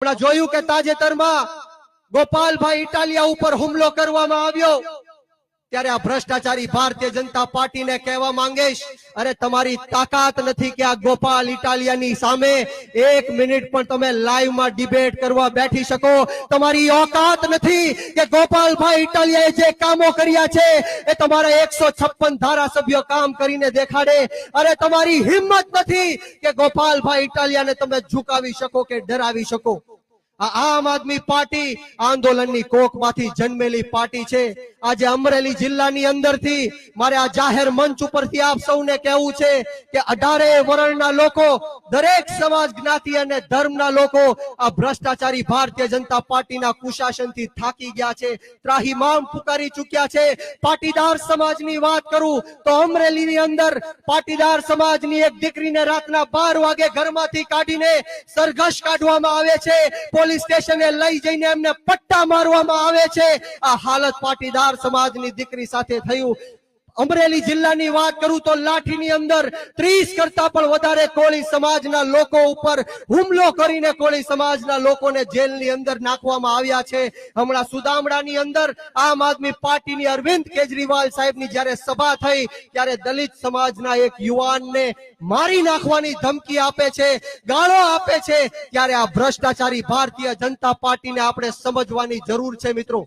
હમણાં જોયું કે તાજેતરમાં ગોપાલભાઈ ઇટાલિયા ઉપર હુમલો કરવામાં આવ્યો, ત્યારે આ ભ્રષ્ટાચારી ભારતીય જનતા પાર્ટીને કહેવા માંગીશ, અરે તમારી તાકાત નથી કે આ ગોપાલ ઇટાલિયાની સામે 1 મિનિટ પણ તમે લાઈવમાં ડિબેટ કરવા બેઠી શકો. તમારી ઓકાત નથી કે ગોપાલભાઈ ઇટાલિયાએ જે કામો કર્યા છે એ તમારા 156 ધારાસભ્યો કામ કરીને દેખાડે. અરે તમારી હિંમત નથી કે ગોપાલભાઈ ઇટાલિયાને તમે ઝુકાવી શકો કે ડરાવી શકો. આ આમ આદમી પાર્ટી આંદોલનની કોખમાંથી જન્મેલી પાર્ટી છે. આજે અમરેલી જિલ્લાની અંદરથી મારે આ જાહેર મંચ ઉપરથી આપ સૌને કહેવું છે કે 18 વર્ણના લોકો, દરેક સમાજ, જ્ઞાતિ અને ધર્મના લોકો આ ભ્રષ્ટાચારી ભારતીય જનતા પાર્ટીના કુશાસનથી થાકી ગયા છે, ત્રાહિમામ પુકારી ચૂક્યા છે. પાટીદાર સમાજની વાત કરું તો અમરેલીની અંદર પાટીદાર સમાજની એક દીકરીને રાતના 12 વાગે ઘરમાંથી કાઢીને સરઘસ કાઢવામાં આવે છે, પોલીસ સ્ટેશને લઈ જઈને એમને પટ્ટા મારવામાં આવે છે. આ હાલત પાટીદાર સમાજની દીકરી સાથે થયું. અમરેલી જિલ્લાની વાત કરું તો લાઠીની અંદર 30 કરતા પણ વધારે કોળી સમાજના લોકો ઉપર હુમલો કરીને કોળી સમાજના લોકોને જેલની અંદર નાખવામાં આવ્યા છે. હમણાં સુદામડાની અંદર આમ આદમી પાર્ટીની અરવિંદ કેજરીવાલ સાહેબની જ્યારે સભા થઈ ત્યારે દલિત સમાજના એક યુવાનને મારી નાખવાની ધમકી આપે છે, ગાળો આપે છે. ત્યારે આ ભ્રષ્ટાચારી ભારતીય જનતા પાર્ટીને આપણે સમજવાની જરૂર છે મિત્રો.